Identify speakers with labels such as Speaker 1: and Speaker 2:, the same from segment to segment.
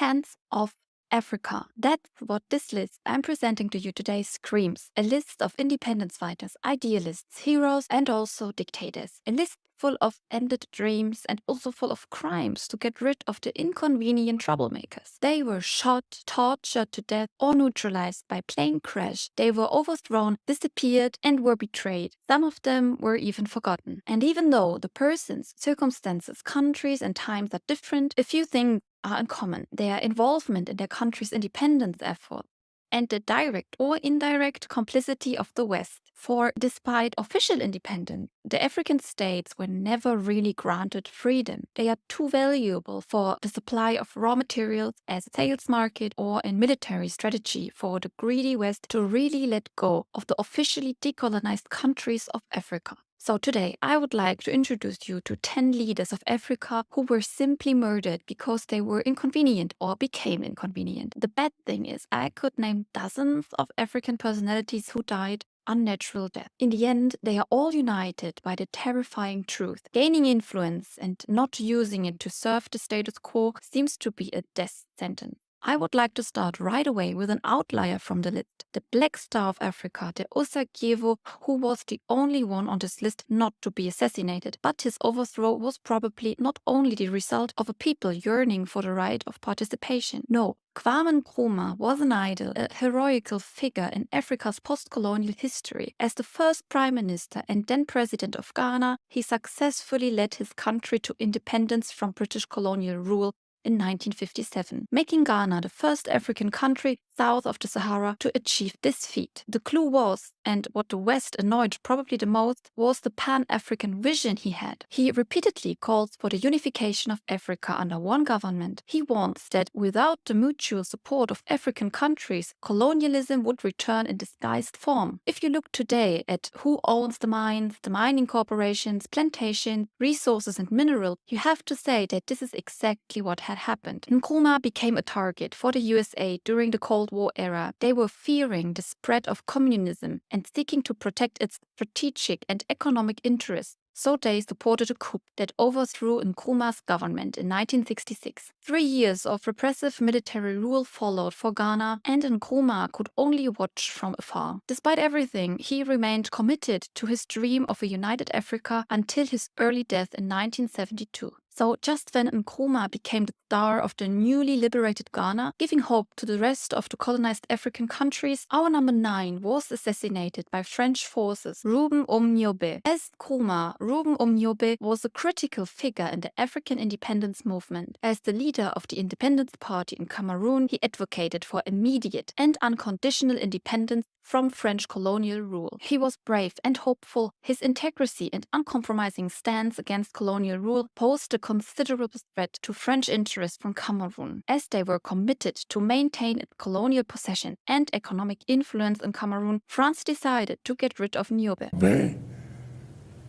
Speaker 1: hands of Africa. That's what this list I'm presenting to you today screams. A list of independence fighters, idealists, heroes, and also dictators. A list full of ended dreams and also full of crimes to get rid of the inconvenient troublemakers. They were shot, tortured to death, or neutralized by plane crash. They were overthrown, disappeared, and were betrayed. Some of them were even forgotten. And even though the persons, circumstances, countries, and times are different, a few things are in common: their involvement in their country's independence effort and the direct or indirect complicity of the West. For despite official independence, the African states were never really granted freedom. They are too valuable for the supply of raw materials as a sales market or in military strategy for the greedy West to really let go of the officially decolonized countries of Africa. So today I would like to introduce you to 10 leaders of Africa who were simply murdered because they were inconvenient or became inconvenient. The bad thing is I could name dozens of African personalities who died unnatural death. In the end, they are all united by the terrifying truth. Gaining influence and not using it to serve the status quo seems to be a death sentence. I would like to start right away with an outlier from the list, the Black Star of Africa, the Osagewo, who was the only one on this list not to be assassinated. But his overthrow was probably not only the result of a people yearning for the right of participation. No, Kwame Nkrumah was an idol, a heroical figure in Africa's post-colonial history. As the first prime minister and then president of Ghana, he successfully led his country to independence from British colonial rule in 1957, making Ghana the first African country south of the Sahara to achieve this feat. The clue was, and what the West annoyed probably the most, was the Pan-African vision he had. He repeatedly calls for the unification of Africa under one government. He warns that without the mutual support of African countries, colonialism would return in disguised form. If you look today at who owns the mines, the mining corporations, plantations, resources and minerals, you have to say that this is exactly what had happened. Nkrumah became a target for the USA during the Cold War era. They were fearing the spread of communism and seeking to protect its strategic and economic interests. So they supported a coup that overthrew Nkrumah's government in 1966. 3 years of repressive military rule followed for Ghana, and Nkrumah could only watch from afar. Despite everything, he remained committed to his dream of a united Africa until his early death in 1972. So just when Nkrumah became the star of the newly liberated Ghana, giving hope to the rest of the colonized African countries, our number 9 was assassinated by French forces, Rouben Omniobe. As Nkrumah, Rouben Omniobe was a critical figure in the African independence movement. As the leader of the Independence Party in Cameroon, he advocated for immediate and unconditional independence from French colonial rule. He was brave and hopeful. His integrity and uncompromising stance against colonial rule posed a considerable threat to French interests from Cameroon, as they were committed to maintain its colonial possession and economic influence in Cameroon. France decided to get rid of Niobe.
Speaker 2: Mais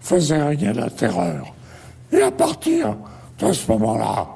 Speaker 2: faisait régner la terreur. Et à partir de ce moment-là,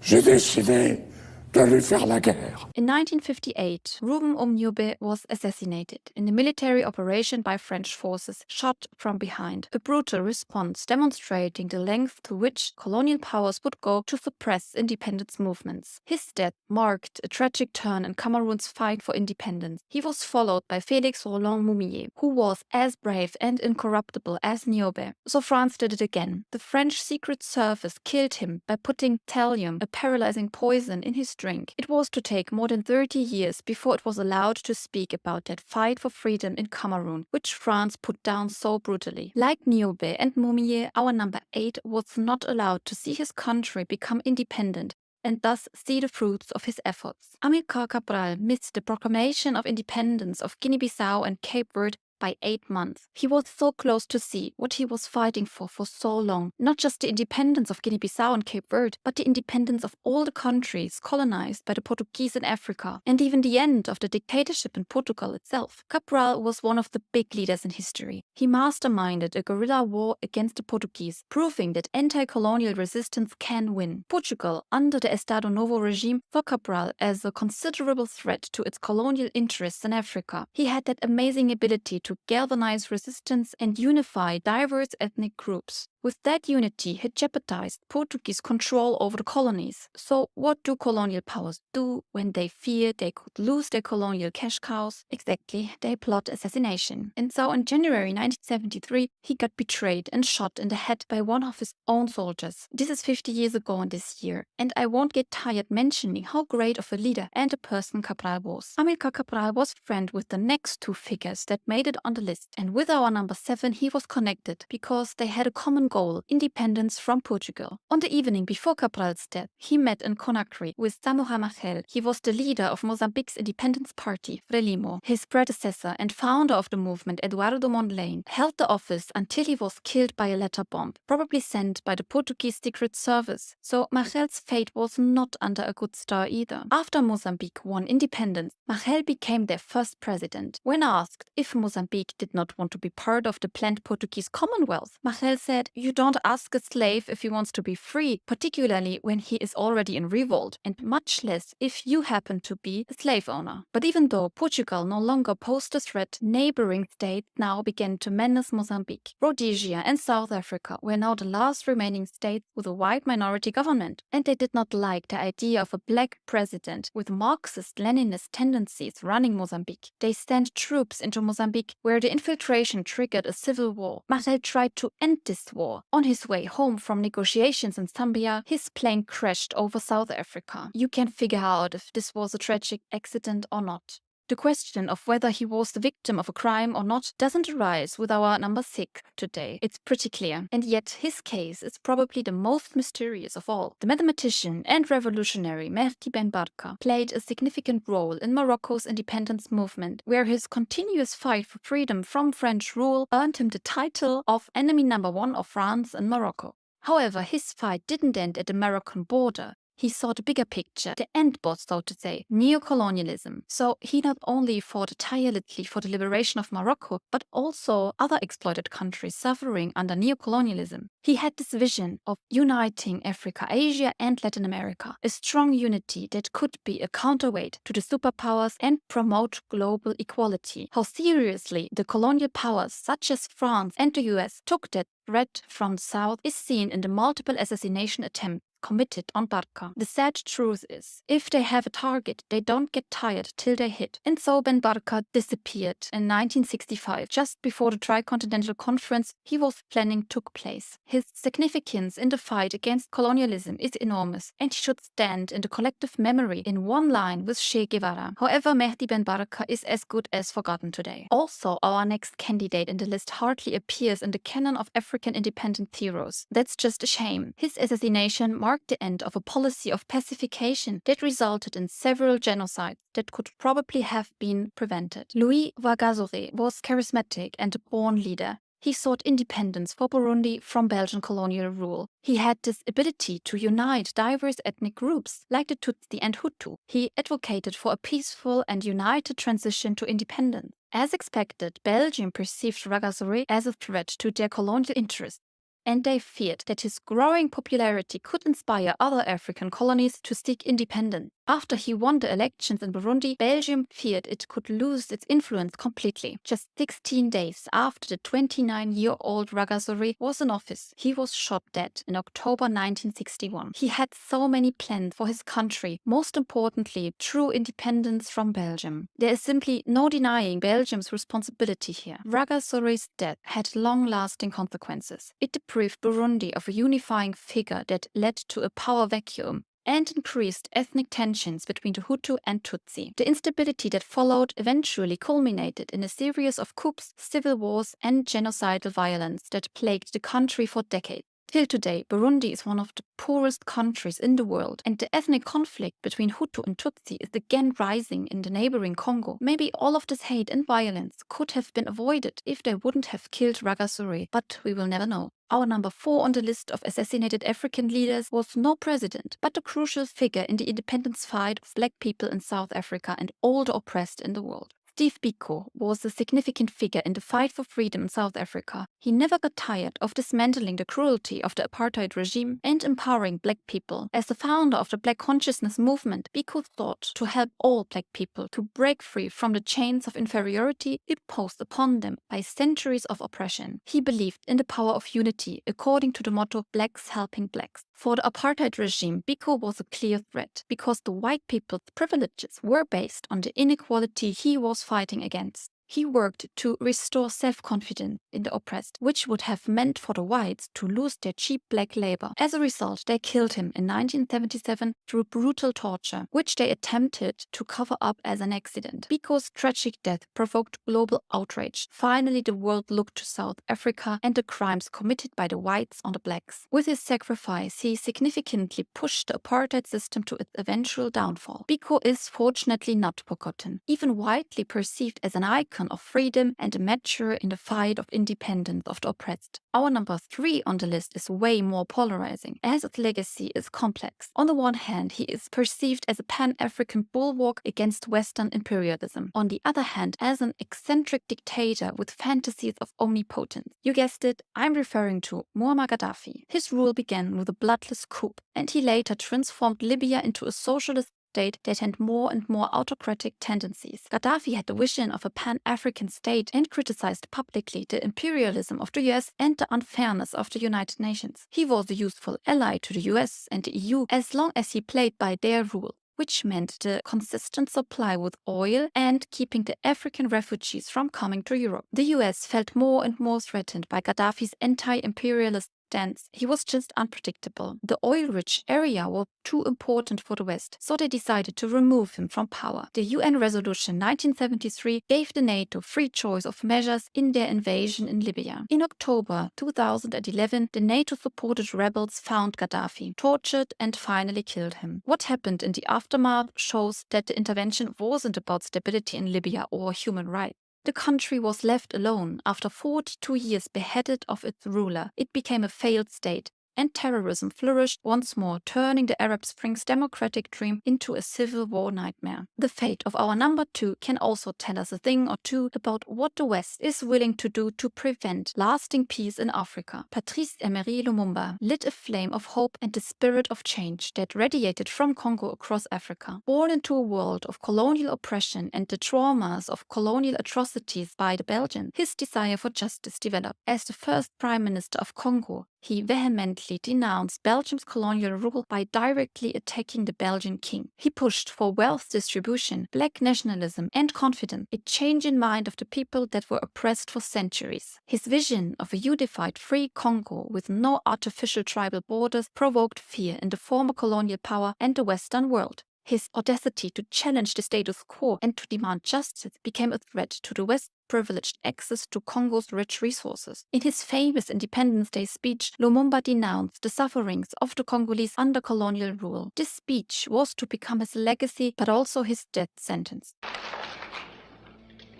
Speaker 2: j'ai décidé de lui faire la guerre.
Speaker 1: In 1958, Rouben Omniobe was assassinated in a military operation by French forces, shot from behind. A brutal response demonstrating the length to which colonial powers would go to suppress independence movements. His death marked a tragic turn in Cameroon's fight for independence. He was followed by Félix Roland Moumié, who was as brave and incorruptible as Niobe. So France did it again. The French Secret Service killed him by putting thallium, a paralyzing poison, in his drink. It was to take more than 30 years before it was allowed to speak about that fight for freedom in Cameroon, which France put down so brutally. Like Niobe and Moumié, our number 8 was not allowed to see his country become independent and thus see the fruits of his efforts. Amilcar Cabral missed the proclamation of independence of Guinea-Bissau and Cape Verde by 8 months. He was so close to see what he was fighting for so long. Not just the independence of Guinea-Bissau and Cape Verde, but the independence of all the countries colonized by the Portuguese in Africa, and even the end of the dictatorship in Portugal itself. Cabral was one of the big leaders in history. He masterminded a guerrilla war against the Portuguese, proving that anti-colonial resistance can win. Portugal, under the Estado Novo regime, saw Cabral as a considerable threat to its colonial interests in Africa. He had that amazing ability to galvanize resistance and unify diverse ethnic groups. With that unity had jeopardized Portuguese control over the colonies. So what do colonial powers do when they fear they could lose their colonial cash cows? Exactly, they plot assassination. And so in January 1973, he got betrayed and shot in the head by one of his own soldiers. This is 50 years ago in this year, and I won't get tired mentioning how great of a leader and a person Cabral was. Amilcar Cabral was friend with the next two figures that made it on the list, and with our number 7 he was connected because they had a common goal, independence from Portugal. On the evening before Cabral's death, he met in Conakry with Samora Machel. He was the leader of Mozambique's independence party, Frelimo. His predecessor and founder of the movement, Eduardo Mondlane, held the office until he was killed by a letter bomb, probably sent by the Portuguese Secret Service. So Machel's fate was not under a good star either. After Mozambique won independence, Machel became their first president. When asked if Mozambique did not want to be part of the planned Portuguese Commonwealth, Machel said, "You don't ask a slave if he wants to be free, particularly when he is already in revolt, and much less if you happen to be a slave owner." But even though Portugal no longer posed a threat, neighboring states now began to menace Mozambique. Rhodesia and South Africa were now the last remaining states with a white minority government, and they did not like the idea of a black president with Marxist-Leninist tendencies running Mozambique. They sent troops into Mozambique, where the infiltration triggered a civil war. Machel tried to end this war. On his way home from negotiations in Zambia, his plane crashed over South Africa. You can figure out if this was a tragic accident or not. The question of whether he was the victim of a crime or not doesn't arise with our number 6 today. It's pretty clear. And yet his case is probably the most mysterious of all. The mathematician and revolutionary Mehdi Ben Barka played a significant role in Morocco's independence movement, where his continuous fight for freedom from French rule earned him the title of enemy number 1 of France and Morocco. However, his fight didn't end at the Moroccan border. He saw the bigger picture, the end boss, so to say, neocolonialism. So he not only fought tirelessly for the liberation of Morocco, but also other exploited countries suffering under neocolonialism. He had this vision of uniting Africa, Asia, and Latin America, a strong unity that could be a counterweight to the superpowers and promote global equality. How seriously the colonial powers, such as France and the US, took that threat from the South is seen in the multiple assassination attempts committed on Barca. The sad truth is, if they have a target, they don't get tired till they hit. And so Ben Barca disappeared in 1965, just before the Tricontinental Conference he was planning took place. His significance in the fight against colonialism is enormous, and he should stand in the collective memory in one line with Che Guevara. However, Mehdi Ben Barca is as good as forgotten today. Also, our next candidate in the list hardly appears in the canon of African independent heroes. That's just a shame. His assassination marked the end of a policy of pacification that resulted in several genocides that could probably have been prevented. Louis Rwagasore was charismatic and a born leader. He sought independence for Burundi from Belgian colonial rule. He had this ability to unite diverse ethnic groups like the Tutsi and Hutu. He advocated for a peaceful and united transition to independence. As expected, Belgium perceived Rwagasore as a threat to their colonial interests, and they feared that his growing popularity could inspire other African colonies to seek independence. After he won the elections in Burundi, Belgium feared it could lose its influence completely. Just 16 days after the 29-year-old Rwagasore was in office, he was shot dead in October 1961. He had so many plans for his country, most importantly, true independence from Belgium. There is simply no denying Belgium's responsibility here. Rwagasore's death had long-lasting consequences. It deprived Burundi of a unifying figure that led to a power vacuum and increased ethnic tensions between the Hutu and Tutsi. The instability that followed eventually culminated in a series of coups, civil wars, and genocidal violence that plagued the country for decades. Till today, Burundi is one of the poorest countries in the world, and the ethnic conflict between Hutu and Tutsi is again rising in the neighboring Congo. Maybe all of this hate and violence could have been avoided if they wouldn't have killed Rwagasore, but we will never know. Our number 4 on the list of assassinated African leaders was no president, but a crucial figure in the independence fight of black people in South Africa and all the oppressed in the world. Steve Biko was a significant figure in the fight for freedom in South Africa. He never got tired of dismantling the cruelty of the apartheid regime and empowering black people. As the founder of the Black Consciousness movement, Biko sought to help all black people to break free from the chains of inferiority imposed upon them by centuries of oppression. He believed in the power of unity, according to the motto "Blacks helping blacks." For the apartheid regime, Biko was a clear threat because the white people's privileges were based on the inequality he was fighting against. He worked to restore self-confidence in the oppressed, which would have meant for the whites to lose their cheap black labor. As a result, they killed him in 1977 through brutal torture, which they attempted to cover up as an accident. Biko's tragic death provoked global outrage. Finally, the world looked to South Africa and the crimes committed by the whites on the blacks. With his sacrifice, he significantly pushed the apartheid system to its eventual downfall. Biko is fortunately not forgotten, even widely perceived as an icon of freedom and a martyr in the fight of independence of the oppressed. Our number 3 on the list is way more polarizing, as its legacy is complex. On the one hand, he is perceived as a pan-African bulwark against Western imperialism. On the other hand, as an eccentric dictator with fantasies of omnipotence. You guessed it, I'm referring to Muammar Gaddafi. His rule began with a bloodless coup, and he later transformed Libya into a socialist state that had more and more autocratic tendencies. Gaddafi had the vision of a pan-African state and criticized publicly the imperialism of the US and the unfairness of the United Nations. He was a useful ally to the US and the EU as long as he played by their rule, which meant the consistent supply with oil and keeping the African refugees from coming to Europe. The US felt more and more threatened by Gaddafi's anti-imperialist stance. He was just unpredictable. The oil-rich area was too important for the West, so they decided to remove him from power. The UN Resolution 1973 gave the NATO free choice of measures in their invasion in Libya. In October 2011, the NATO-supported rebels found Gaddafi, tortured and finally killed him. What happened in the aftermath shows that the intervention wasn't about stability in Libya or human rights. The country was left alone after 42 years beheaded of its ruler. It became a failed state, and terrorism flourished once more, turning the Arab Spring's democratic dream into a civil war nightmare. The fate of our number 2 can also tell us a thing or two about what the West is willing to do to prevent lasting peace in Africa. Patrice Emery Lumumba lit a flame of hope and the spirit of change that radiated from Congo across Africa. Born into a world of colonial oppression and the traumas of colonial atrocities by the Belgians, his desire for justice developed. As the first Prime Minister of Congo, he vehemently denounced Belgium's colonial rule by directly attacking the Belgian king. He pushed for wealth distribution, black nationalism, and confidence, a change in mind of the people that were oppressed for centuries. His vision of a unified, free Congo with no artificial tribal borders provoked fear in the former colonial power and the Western world. His audacity to challenge the status quo and to demand justice became a threat to the West's privileged access to Congo's rich resources. In his famous Independence Day speech, Lumumba denounced the sufferings of the Congolese under colonial rule. This speech was to become his legacy, but also his death sentence.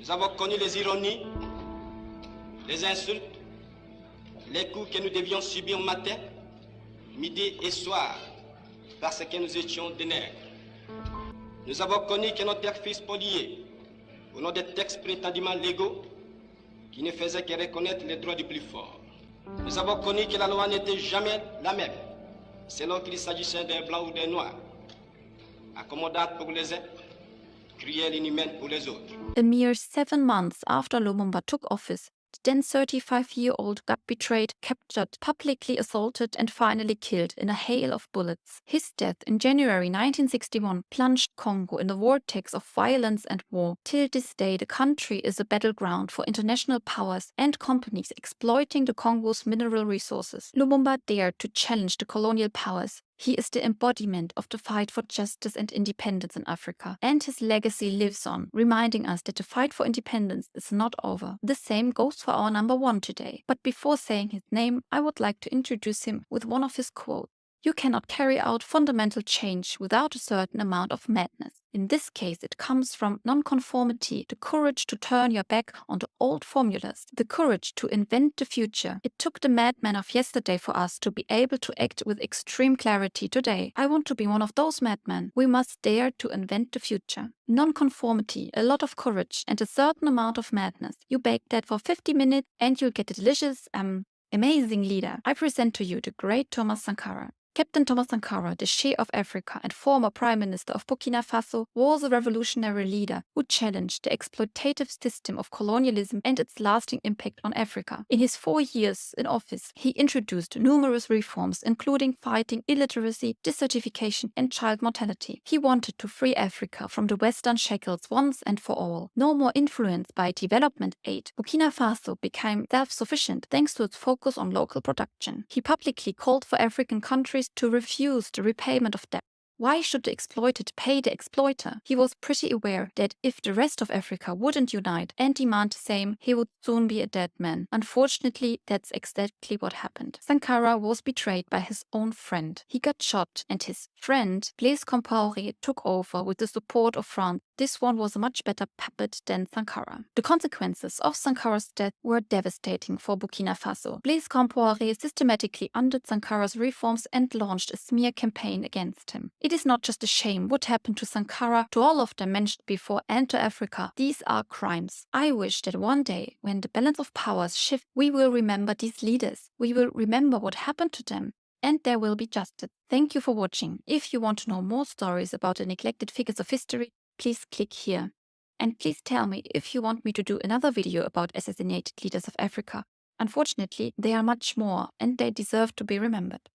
Speaker 3: Nous avons connu les ironies, les insultes, les coups que nous devions subir matin, midi et soir, parce que nous étions des nègres. Nous avons connu que notre père fut spolié au nom des textes prétendument légaux qui ne faisaient que reconnaître les droits du plus fort. Nous avons connu que la loi n'était jamais la même, selon qu'il s'agissait d'un blanc ou d'un noir, accommodante pour les uns, cruelle inhumaine pour les autres.
Speaker 1: A mere 7 months after Lumumba took office, the then 35-year-old got betrayed, captured, publicly assaulted, and finally killed in a hail of bullets. His death in January 1961 plunged Congo in a vortex of violence and war. Till this day, the country is a battleground for international powers and companies exploiting the Congo's mineral resources. Lumumba dared to challenge the colonial powers. He is the embodiment of the fight for justice and independence in Africa, and his legacy lives on, reminding us that the fight for independence is not over. The same goes for our number 1 today. But before saying his name, I would like to introduce him with one of his quotes. You cannot carry out fundamental change without a certain amount of madness. In this case, it comes from nonconformity, the courage to turn your back on the old formulas, the courage to invent the future. It took the madmen of yesterday for us to be able to act with extreme clarity today. I want to be one of those madmen. We must dare to invent the future. Nonconformity, a lot of courage, and a certain amount of madness. You bake that for 50 minutes and you'll get a delicious, amazing leader. I present to you the great Thomas Sankara. Captain Thomas Sankara, the Che of Africa and former Prime Minister of Burkina Faso, was a revolutionary leader who challenged the exploitative system of colonialism and its lasting impact on Africa. In his 4 years in office, he introduced numerous reforms, including fighting illiteracy, desertification, and child mortality. He wanted to free Africa from the Western shackles once and for all. No more influenced by development aid, Burkina Faso became self-sufficient thanks to its focus on local production. He publicly called for African countries to refuse the repayment of debt. Why should the exploited pay the exploiter? He was pretty aware that if the rest of Africa wouldn't unite and demand the same, he would soon be a dead man. Unfortunately, that's exactly what happened. Sankara was betrayed by his own friend. He got shot, and his friend, Blaise Compaoré, took over with the support of France. This one was a much better puppet than Sankara. The consequences of Sankara's death were devastating for Burkina Faso. Blaise Compaoré systematically undid Sankara's reforms and launched a smear campaign against him. It is not just a shame what happened to Sankara, to all of them mentioned before, and to Africa. These are crimes. I wish that one day, when the balance of powers shift, we will remember these leaders. We will remember what happened to them, and there will be justice. Thank you for watching. If you want to know more stories about the neglected figures of history, please click here. And please tell me if you want me to do another video about assassinated leaders of Africa. Unfortunately, they are much more, and they deserve to be remembered.